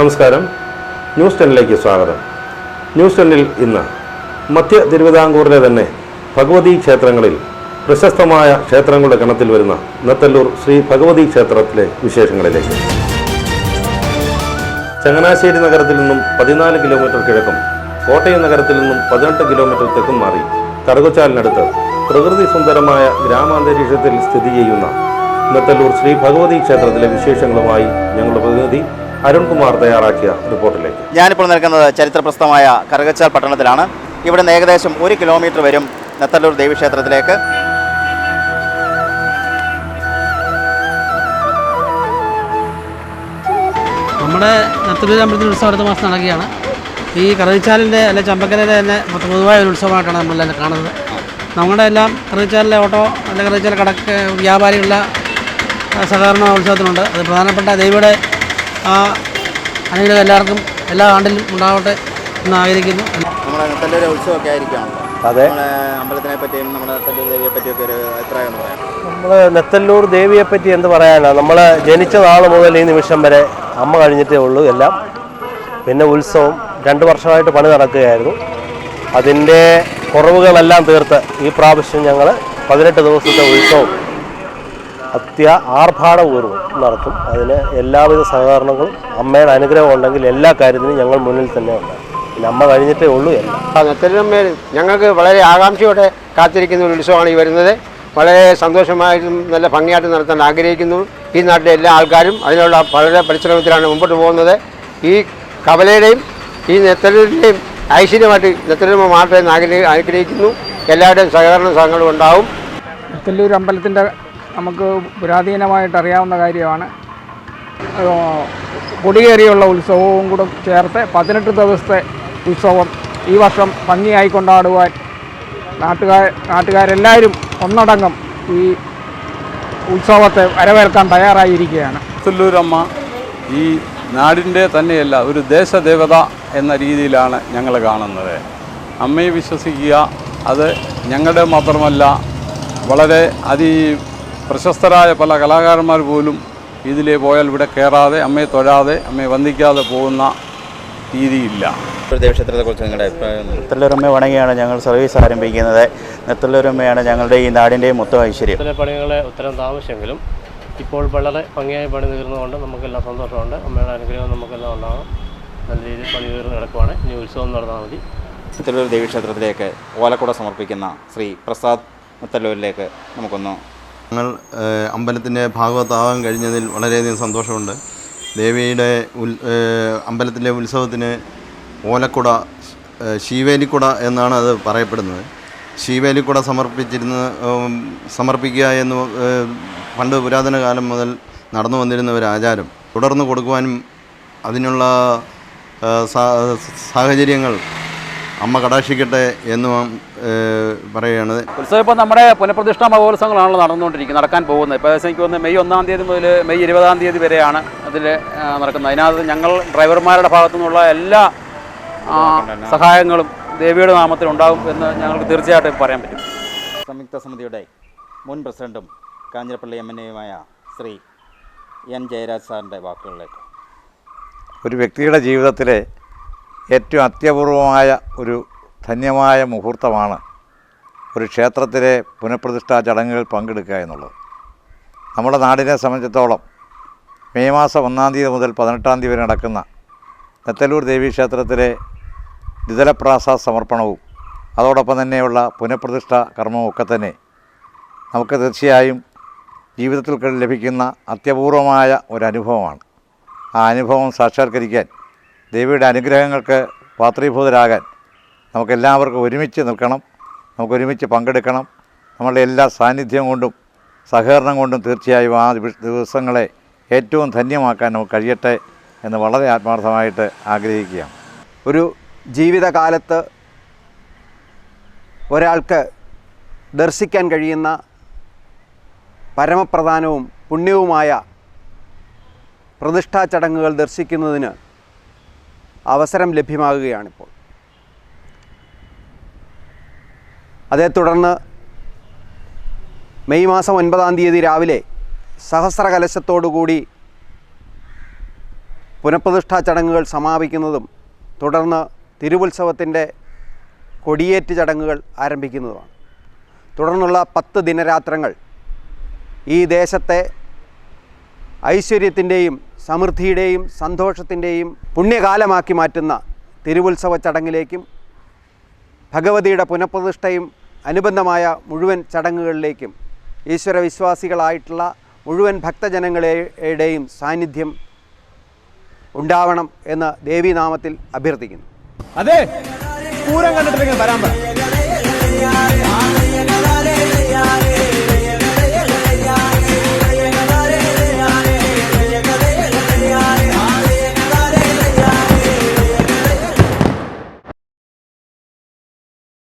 നമസ്കാരം. ന്യൂസ് 10ലേക്ക് സ്വാഗതം. ന്യൂസ് 10ൽ ഇന്ന് മധ്യ തിരുവിതാംകൂറിലെ തന്നെ ഭഗവതി ക്ഷേത്രങ്ങളിൽ പ്രശസ്തമായ ക്ഷേത്രങ്ങളുടെ ഗണത്തിൽ വരുന്ന നെത്തല്ലൂർ ശ്രീ ഭഗവതി ക്ഷേത്രത്തിലെ വിശേഷങ്ങളിലേക്ക്. ചങ്ങനാശ്ശേരി നഗരത്തിൽ നിന്നും 14 കിലോമീറ്റർ കിഴക്കും കോട്ടയം നഗരത്തിൽ നിന്നും 18 കിലോമീറ്റർ തെക്കും മാറി കറുകച്ചാലിനടുത്ത് പ്രകൃതി സുന്ദരമായ ഗ്രാമാന്തരീക്ഷത്തിൽ സ്ഥിതി ചെയ്യുന്ന നെത്തല്ലൂർ ശ്രീ ഭഗവതി ക്ഷേത്രത്തിലെ വിശേഷങ്ങളുമായി ഞങ്ങളുടെ പ്രതിനിധി അരുൺകുമാർ തയ്യാറാക്കിയ റിപ്പോർട്ടിലേക്ക്. ഞാനിപ്പോൾ നിൽക്കുന്നത് ചരിത്രപ്രസിദ്ധമായ കറുകച്ചാൽ പട്ടണത്തിലാണ്. ഇവിടെ നിന്ന് ഏകദേശം 1 കിലോമീറ്റർ വരും നെത്തല്ലൂർ ദേവീക്ഷേത്രത്തിലേക്ക്. നമ്മുടെ നെത്തല്ലൂർ അമ്പലത്തിൽ ഉത്സവം അടുത്ത മാസം നടക്കുകയാണ്. ഈ കറുകച്ചാലിൻ്റെ അല്ലെ ചമ്പക്കരയിലെ തന്നെ പൊതുവായ ഒരു ഉത്സവമായിട്ടാണ് നമ്മളെല്ലാം കാണുന്നത്. നമ്മുടെ എല്ലാം കറുകച്ചാലിലെ ഓട്ടോ അല്ലെങ്കിൽ കറുകച്ചാൽ കടക്ക് വ്യാപാരികളുടെ സഹകരണ ഉത്സവത്തിനുണ്ട്. അത് പ്രധാനപ്പെട്ട ദേവിയുടെ അനുഗ്രഹം എല്ലാവർക്കും എല്ലാ ആണ്ടിലും ഉണ്ടാവട്ടെ എന്ന് ആഗ്രഹിക്കുന്നു. നമ്മുടെ നെത്തല്ലൂർ ഉത്സവമൊക്കെ ആയിരിക്കുകയാണല്ലോ. അതെ, അമ്പലത്തിനെ പറ്റിയും നമ്മുടെ നെത്തല്ലൂർ ദേവിയെ പറ്റിയൊക്കെ ഒരു അഭിപ്രായം പറയാം. നമ്മൾ നെത്തല്ലൂർ ദേവിയെ പറ്റി എന്ത് പറയാനാണ്? നമ്മൾ ജനിച്ച നാൾ മുതൽ ഈ നിമിഷം വരെ അമ്മ കഴിഞ്ഞിട്ടേ ഉള്ളൂ എല്ലാം. പിന്നെ ഉത്സവം 2 വർഷമായിട്ട് പണി നടക്കുകയായിരുന്നു. അതിൻ്റെ കുറവുകളെല്ലാം തീർത്ത് ഈ പ്രാവശ്യം ഞങ്ങൾ 18 ദിവസത്തെ ഉത്സവം ആർഭാടപൂർവ്വം നടത്തും. അതിന് എല്ലാവിധ സഹകരണങ്ങളും അമ്മയുടെ അനുഗ്രഹം ഉണ്ടെങ്കിൽ എല്ലാ കാര്യത്തിനും ഞങ്ങൾ മുന്നിൽ തന്നെ ഉണ്ട്. പിന്നെ അമ്മ കഴിഞ്ഞിട്ടേ ഉള്ളൂ എല്ലാം. നെത്തല്ലൂരമ്മ ഞങ്ങൾക്ക് വളരെ ആകാംക്ഷയോടെ കാത്തിരിക്കുന്ന ഒരു ഉത്സവമാണ് ഈ വരുന്നത്. വളരെ സന്തോഷമായിട്ടും നല്ല ഭംഗിയായിട്ട് നടത്താൻ ആഗ്രഹിക്കുന്നു. ഈ നാട്ടിലെ എല്ലാ ആൾക്കാരും അതിനുള്ള വളരെ പരിശ്രമത്തിലാണ് മുമ്പോട്ട് പോകുന്നത്. ഈ കവലയുടെയും ഈ നെത്തല്ലൂരിൻ്റെയും ഐശ്വര്യമായിട്ട് നെത്തല്ലൂരമ്മ മാറട്ടെ ആഗ്രഹിക്കുന്നു. എല്ലാവരുടെയും സഹകരണങ്ങളും ഉണ്ടാവും. നെത്തല്ലൂർ അമ്പലത്തിൻ്റെ നമുക്ക് പുരാതനമായിട്ട് അറിയാവുന്ന കാര്യമാണ്. കൊടിയേറിയുള്ള ഉത്സവവും കൂടെ ചേർത്ത് 18 ദിവസത്തെ ഉത്സവം ഈ വർഷം ഭംഗിയായി കൊണ്ടാടുവാൻ നാട്ടുകാരെല്ലാവരും ഒന്നടങ്കം ഈ ഉത്സവത്തെ വരവേൽക്കാൻ തയ്യാറായിരിക്കുകയാണ്. നെത്തല്ലൂരമ്മ ഈ നാടിൻ്റെ തന്നെയല്ല ഒരു ദേശദേവത എന്ന രീതിയിലാണ് ഞങ്ങൾ കാണുന്നത്. അമ്മയെ വിശ്വസിക്കുക, അത് ഞങ്ങളുടെ മാത്രമല്ല, വളരെ പ്രശസ്തരായ പല കലാകാരന്മാർ പോലും ഇതിലേ പോയാൽ ഇവിടെ കയറാതെ അമ്മയെ തൊഴാതെ അമ്മയെ വന്ദിക്കാതെ പോകുന്ന രീതിയില്ല. ദേവീക്ഷേത്രത്തെക്കുറിച്ച് നിങ്ങളുടെ അഭിപ്രായം? നെത്തല്ലൂരമ്മ വണങ്ങിയാണ് ഞങ്ങൾ സർവീസ് ആരംഭിക്കുന്നത്. നെത്തല്ലൂരമ്മയാണ് ഞങ്ങളുടെ ഈ നാടിൻ്റെയും മൊത്തം ഐശ്വര്യം. പണികളെ ഉത്തരം താമസിച്ചെങ്കിലും ഇപ്പോൾ വളരെ ഭംഗിയായി പണി തീർന്നുകൊണ്ട് നമുക്കെല്ലാം സന്തോഷമുണ്ട്. അമ്മയുടെ അനുഗ്രഹം നമുക്കെല്ലാം ഉണ്ടാകും. നല്ല രീതിയിൽ പണി തീർന്ന് കിടക്കുവാണ്. ഇനി ഉത്സവം നടന്നാൽ മതി. നെത്തല്ലൂർ ദേവീക്ഷേത്രത്തിലേക്ക് ഓലക്കുട സമർപ്പിക്കുന്ന ശ്രീ പ്രസാദ് നെത്തല്ലൂരിലേക്ക് നമുക്കൊന്ന്. ഞങ്ങൾ അമ്പലത്തിൻ്റെ ഭാഗവത്താവാൻ കഴിഞ്ഞതിൽ വളരെയധികം സന്തോഷമുണ്ട്. ദേവിയുടെ അമ്പലത്തിലെ ഉത്സവത്തിന് ഓലക്കുട, ശീവേലിക്കുട എന്നാണ് അത് പറയപ്പെടുന്നത്. ശീവേലിക്കുട സമർപ്പിക്കുക എന്ന് പണ്ട് പുരാതന കാലം മുതൽ നടന്നു വന്നിരുന്ന ഒരു ആചാരം തുടർന്ന് കൊടുക്കുവാനും അതിനുള്ള സാഹചര്യങ്ങൾ അമ്മ കടാക്ഷിക്കട്ടെ എന്നും പറയുകയാണ്. ഉത്സവം ഇപ്പോൾ നമ്മുടെ പുനഃപ്രതിഷ്ഠാ മഹോത്സവങ്ങളാണല്ലോ നടക്കാൻ പോകുന്നത്. ഇപ്പോൾ എനിക്ക് തോന്നുന്നത് മെയ് 1-ാം തീയതി മുതൽ മെയ് 20-ാം തീയതി വരെയാണ് അതിൽ നടക്കുന്നത്. അതിനകത്ത് ഞങ്ങൾ ഡ്രൈവർമാരുടെ ഭാഗത്തു നിന്നുള്ള എല്ലാ സഹായങ്ങളും ദേവിയുടെ നാമത്തിൽ ഉണ്ടാകും എന്ന് ഞങ്ങൾക്ക് തീർച്ചയായിട്ടും പറയാൻ പറ്റും. സംയുക്ത സമിതിയുടെ മുൻ പ്രസിഡന്റും കാഞ്ഞിരപ്പള്ളി MNAയുമായ ശ്രീ N. ജയരാജ് സാറിൻ്റെ വാക്കുകളിലേക്ക്. ഒരു വ്യക്തിയുടെ ജീവിതത്തിലെ ഏറ്റവും അത്യപൂർവമായ ഒരു ധന്യമായ മുഹൂർത്തമാണ് ഒരു ക്ഷേത്രത്തിലെ പുനഃപ്രതിഷ്ഠാ ചടങ്ങുകളിൽ പങ്കെടുക്കുക എന്നുള്ളത്. നമ്മുടെ നാടിനെ സംബന്ധിച്ചിടത്തോളം മെയ് മാസം 1-ാം തീയതി മുതൽ 18-ാം തീയതി വരെ നടക്കുന്ന നെത്തല്ലൂർ ദേവീക്ഷേത്രത്തിലെ ദ്വിതലപ്രാസാദ സമർപ്പണവും അതോടൊപ്പം തന്നെയുള്ള പുനഃപ്രതിഷ്ഠ കർമ്മവും ഒക്കെ തന്നെ നമുക്ക് തീർച്ചയായും ജീവിതത്തിൽ ലഭിക്കുന്ന അത്യപൂർവമായ ഒരനുഭവമാണ്. ആ അനുഭവം സാക്ഷാത്കരിക്കാൻ, ദേവിയുടെ അനുഗ്രഹങ്ങൾക്ക് പാത്രീഭൂതരാകാൻ നമുക്കെല്ലാവർക്കും ഒരുമിച്ച് നിൽക്കണം, നമുക്കൊരുമിച്ച് പങ്കെടുക്കണം. നമ്മളുടെ എല്ലാ സാന്നിധ്യം കൊണ്ടും സഹകരണം കൊണ്ടും തീർച്ചയായും ആ ദിവസങ്ങളെ ഏറ്റവും ധന്യമാക്കാൻ നമുക്ക് കഴിയട്ടെ എന്ന് വളരെ ആത്മാർത്ഥമായിട്ട് ആഗ്രഹിക്കുകയാണ്. ഒരു ജീവിതകാലത്ത് ഒരാൾക്ക് ദർശിക്കാൻ കഴിയുന്ന പരമപ്രധാനവും പുണ്യവുമായ പ്രതിഷ്ഠാ ചടങ്ങുകൾ ദർശിക്കുന്നതിന് അവസരം ലഭ്യമാകുകയാണിപ്പോൾ. അതേ തുടർന്ന് മെയ് മാസം 9-ാം തീയതി രാവിലെ സഹസ്രകലശത്തോടുകൂടി പുനഃപ്രതിഷ്ഠാ ചടങ്ങുകൾ സമാപിക്കുന്നതും തുടർന്ന് തിരുവുത്സവത്തിൻ്റെ കൊടിയേറ്റ് ചടങ്ങുകൾ ആരംഭിക്കുന്നതുമാണ്. തുടർന്നുള്ള 10 ദിനരാത്രങ്ങൾ ഈ ദേശത്തെ ഐശ്വര്യത്തിൻ്റെയും സമൃദ്ധിയുടെയും സന്തോഷത്തിൻ്റെയും പുണ്യകാലമാക്കി മാറ്റുന്ന തിരുവുത്സവ ചടങ്ങിലേക്കും ഭഗവതിയുടെ പുനഃപ്രതിഷ്ഠയും അനുബന്ധമായ മുഴുവൻ ചടങ്ങുകളിലേക്കും ഈശ്വരവിശ്വാസികളായിട്ടുള്ള മുഴുവൻ ഭക്തജനങ്ങളുടെയും സാന്നിധ്യം ഉണ്ടാവണം എന്ന് ദേവീനാമത്തിൽ അഭ്യർത്ഥിക്കുന്നു. അതെ പൂരം കണ്ടിട്ട് വരാൻ പറ.